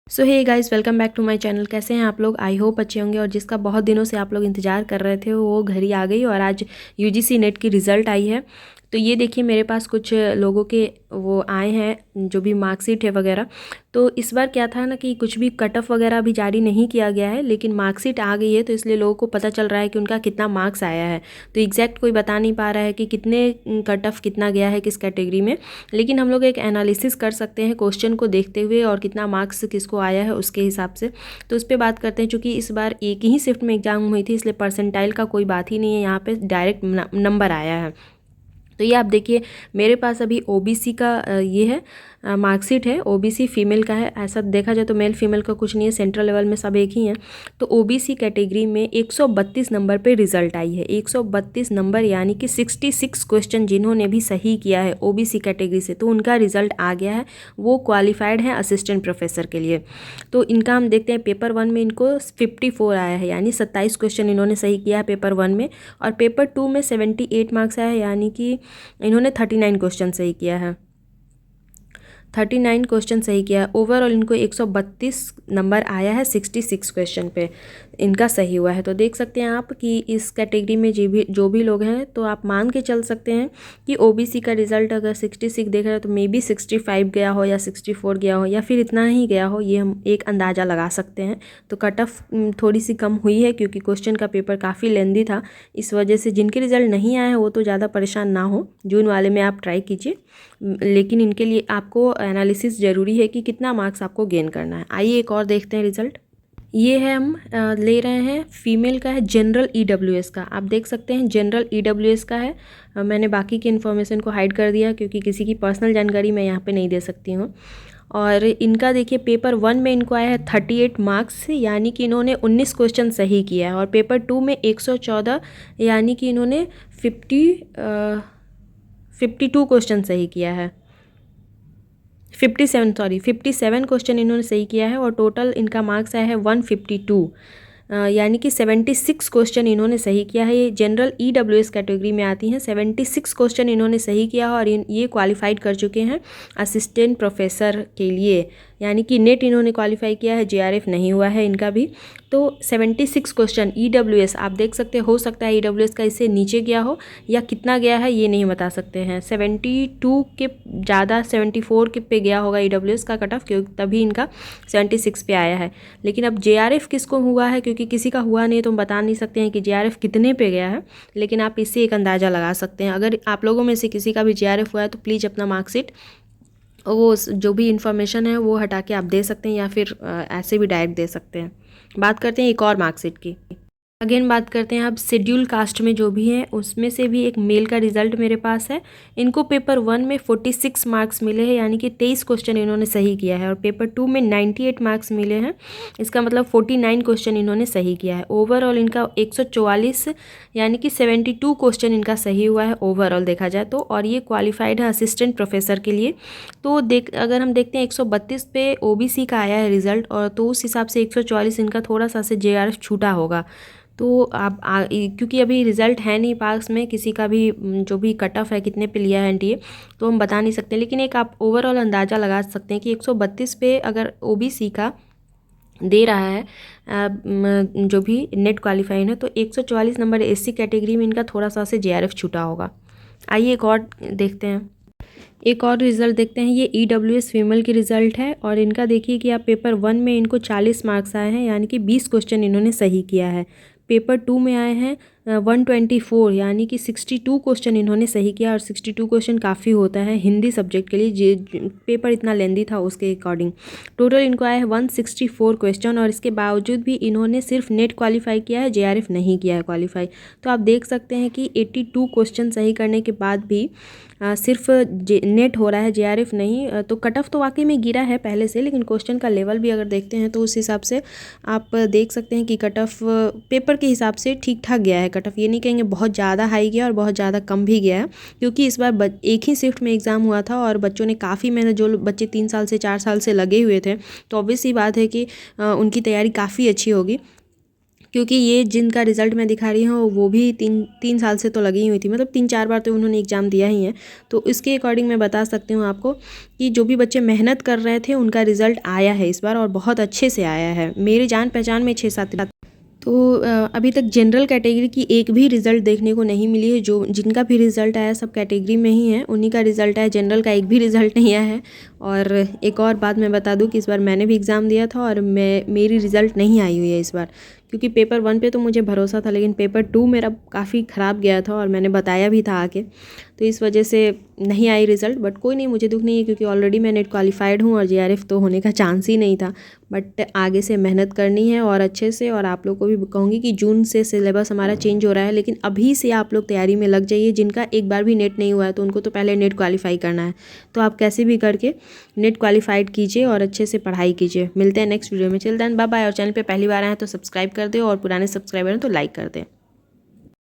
So hey guys, welcome back to my channel. कैसे हैं आप लोग? आई होप अच्छे होंगे। और जिसका बहुत दिनों से आप लोग इंतजार कर रहे थे वो घर ही आ गई और आज यूजीसी नेट की रिज़ल्ट आई है। तो ये देखिए, मेरे पास कुछ लोगों के वो आए हैं जो भी मार्कशीट है वगैरह। तो इस बार क्या था ना कि कुछ भी कट ऑफ वगैरह अभी जारी नहीं किया गया है, लेकिन मार्कशीट आ गई है तो इसलिए लोगों को पता चल रहा है कि उनका कितना मार्क्स आया है। तो एग्जैक्ट कोई बता नहीं पा रहा है कि कितने कट ऑफ कितना गया है किस कैटेगरी में, लेकिन हम लोग एक एनालिसिस कर सकते हैं क्वेश्चन को देखते हुए और कितना मार्क्स किसको आया है उसके हिसाब से। तो उस पर बात करते हैं। चूँकि इस बार एक ही शिफ्ट में एग्जाम हुई थी इसलिए परसेंटाइल का कोई बात ही नहीं है, यहाँ पे डायरेक्ट नंबर आया है। तो ये आप देखिए, मेरे पास अभी ओबीसी का ये है मार्कशीट है। ओबीसी फीमेल का है। ऐसा देखा जाए तो मेल फीमेल का कुछ नहीं है, सेंट्रल लेवल में सब एक ही हैं। तो ओबीसी कैटेगरी में 132 नंबर पे रिजल्ट आई है। 132 नंबर यानी कि 66 क्वेश्चन जिन्होंने भी सही किया है ओबीसी कैटेगरी से, तो उनका रिजल्ट आ गया है। वो क्वालिफाइड है असिस्टेंट प्रोफेसर के लिए। तो इनका हम देखते हैं, पेपर 1 में इनको 54 आया है, यानी 27 क्वेश्चन इन्होंने सही किया है पेपर 1 में। और पेपर 2 में 78 मार्क्स आया है, यानी कि इन्होंने 39 क्वेश्चन सही किया है। 39 क्वेश्चन सही किया है। ओवरऑल इनको 132 नंबर आया है 66 क्वेश्चन पे इनका सही हुआ है। तो देख सकते हैं आप कि इस कैटेगरी में जो भी लोग हैं, तो आप मान के चल सकते हैं कि ओबीसी का रिज़ल्ट अगर 66 देख रहे हो तो मे बी 65 गया हो या 64 गया हो या फिर इतना ही गया हो, ये हम एक अंदाज़ा लगा सकते हैं। तो कट ऑफ थोड़ी सी कम हुई है क्योंकि क्वेश्चन का पेपर काफ़ी लेंदी था। इस वजह से जिनके रिज़ल्ट नहीं आए हैं वो तो ज़्यादा परेशान ना हो, जून वाले में आप ट्राई कीजिए। लेकिन इनके लिए आपको एनालिसिस ज़रूरी है कि कितना मार्क्स आपको गेन करना है। आइए एक और देखते हैं रिज़ल्ट। ये है, हम ले रहे हैं फीमेल का है, जनरल ईडब्ल्यूएस का। आप देख सकते हैं जनरल ईडब्ल्यूएस का है। मैंने बाकी की इन्फॉर्मेशन को हाइड कर दिया क्योंकि किसी की पर्सनल जानकारी मैं यहाँ पे नहीं दे सकती हूँ। और इनका देखिए, पेपर 1 में इनको आया है 38 मार्क्स, यानी कि इन्होंने 19 क्वेश्चन सही किया है। और पेपर 2 में 114, यानी कि इन्होंने 52 क्वेश्चन सही किया है। 57 क्वेश्चन इन्होंने सही किया है और टोटल इनका मार्क्स आया है 152, यानी कि 76 क्वेश्चन इन्होंने सही किया है। ये जनरल ईडब्ल्यूएस कैटेगरी में आती हैं। 76 क्वेश्चन इन्होंने सही किया और ये क्वालिफाइड कर चुके हैं असिस्टेंट प्रोफेसर के लिए, यानी कि नेट इन्होंने क्वालिफाई किया है, जेआरएफ नहीं हुआ है इनका भी। तो 76 क्वेश्चन ईडब्ल्यूएस आप देख सकते हो सकता है ईडब्ल्यूएस का इससे नीचे गया हो या कितना गया है ये नहीं बता सकते हैं। 72 के ज़्यादा 74 के पे गया होगा ईडब्ल्यूएस का कट ऑफ, क्योंकि तभी इनका 76 पे आया है। लेकिन अब जेआरएफ किसको हुआ है, क्योंकि किसी का हुआ नहीं तो हम बता नहीं सकते हैं कि जेआरएफ कितने पे गया है, लेकिन आप इससे एक अंदाज़ा लगा सकते हैं। अगर आप लोगों में से किसी का भी जेआरएफ हुआ है तो प्लीज़ अपना मार्कशीट वो जो भी इन्फॉर्मेशन है वो हटा के आप दे सकते हैं या फिर ऐसे भी डायरेक्ट दे सकते हैं। बात करते हैं एक और मार्कशीट की। अगेन बात करते हैं अब शेड्यूल कास्ट में जो भी है उसमें से भी एक मेल का रिजल्ट मेरे पास है। इनको पेपर 1 में 46 मार्क्स मिले हैं, यानी कि 23 क्वेश्चन इन्होंने सही किया है। और पेपर 2 में 98 मार्क्स मिले हैं, इसका मतलब 49 क्वेश्चन इन्होंने सही किया है। ओवरऑल इनका 144, यानी कि 72 क्वेश्चन इनका सही हुआ है ओवरऑल देखा जाए तो। और ये क्वालिफाइड है असिस्टेंट प्रोफेसर के लिए। तो अगर हम देखते हैं 132 पे ओबीसी का आया है रिजल्ट, और तो उस हिसाब से 144 इनका थोड़ा सा से जेआरएफ छूटा होगा। तो आप क्योंकि अभी रिज़ल्ट है नहीं पास में किसी का भी, जो भी कट ऑफ है कितने पे लिया है एनटीए, तो हम बता नहीं सकते। लेकिन एक आप ओवरऑल अंदाज़ा लगा सकते हैं कि 132 पे अगर ओबीसी का दे रहा है जो भी नेट क्वालिफाइड है, तो 144 नंबर एससी कैटेगरी में इनका थोड़ा सा से जेआरएफ छूटा होगा। आइए एक और देखते हैं, एक और रिज़ल्ट देखते हैं। ये ईडब्ल्यूएस फीमेल की रिज़ल्ट है और इनका देखिए कि आप पेपर 1 में इनको 40 मार्क्स आए हैं, यानी कि 20 क्वेश्चन इन्होंने सही किया है। पेपर 2 में आए हैं 124, यानी कि 62 क्वेश्चन इन्होंने सही किया। और 62 क्वेश्चन काफ़ी होता है हिंदी सब्जेक्ट के लिए, पेपर इतना लेंदी था उसके अकॉर्डिंग। टोटल इनको आया है 164 क्वेश्चन, और इसके बावजूद भी इन्होंने सिर्फ नेट क्वालिफाई किया है, जेआरएफ नहीं किया है क्वालिफाई। तो आप देख सकते हैं कि 82 क्वेश्चन सही करने के बाद भी सिर्फ नेट हो रहा है, जेआरएफ नहीं। तो कट ऑफ तो वाकई में गिरा है पहले से, लेकिन क्वेश्चन का लेवल भी अगर देखते हैं तो उस हिसाब से आप देख सकते हैं कि कट ऑफ पेपर के हिसाब से ठीक ठाक गया है। कट ऑफ ये नहीं कहेंगे बहुत ज़्यादा हाई गया और बहुत ज़्यादा कम भी गया है, क्योंकि इस बार एक ही शिफ्ट में एग्ज़ाम हुआ था और बच्चों ने काफ़ी मेहनत, जो बच्चे 3 साल से 4 साल से लगे हुए थे, तो ऑब्वियस सी बात है कि उनकी तैयारी काफ़ी अच्छी होगी। क्योंकि ये जिनका रिज़ल्ट मैं दिखा रही हूँ वो भी तीन साल से तो लगी हुई थी, मतलब 3-4 बार तो उन्होंने एग्ज़ाम दिया ही है। तो इसके अकॉर्डिंग मैं बता सकती हूँ आपको कि जो भी बच्चे मेहनत कर रहे थे उनका रिज़ल्ट आया है इस बार, और बहुत अच्छे से आया है। मेरी जान पहचान में 6-7 तो अभी तक जनरल कैटेगरी की एक भी रिज़ल्ट देखने को नहीं मिली है। जो जिनका भी रिज़ल्ट आया सब कैटेगरी में ही है, उन्हीं का रिज़ल्ट आया, जनरल का एक भी रिज़ल्ट नहीं आया है। और एक और बात मैं बता दूं कि इस बार मैंने भी एग्ज़ाम दिया था और मेरी रिज़ल्ट नहीं आई हुई है इस बार, क्योंकि पेपर 1 पे तो मुझे भरोसा था, लेकिन पेपर 2 मेरा काफ़ी ख़राब गया था और मैंने बताया भी था आके, तो इस वजह से नहीं आई रिज़ल्ट। बट कोई नहीं, मुझे दुख नहीं है, क्योंकि ऑलरेडी मैं नेट क्वालिफाइड हूँ और JRF तो होने का चांस ही नहीं था। बट आगे से मेहनत करनी है और अच्छे से। और आप लोग को भी कहूँगी कि जून से सिलेबस हमारा चेंज हो रहा है, लेकिन अभी से आप लोग तैयारी में लग जाइए। जिनका एक बार भी नेट नहीं हुआ है तो उनको तो पहले नेट क्वालिफाई करना है, तो आप कैसे भी करके नेट क्वालिफाइड कीजिए और अच्छे से पढ़ाई कीजिए। मिलते हैं नेक्स्ट वीडियो में। Chill then bye bye. और चैनल पे पहली बार आए हैं तो सब्सक्राइब कर दे, और पुराने सब्सक्राइबर हैं तो लाइक कर दें।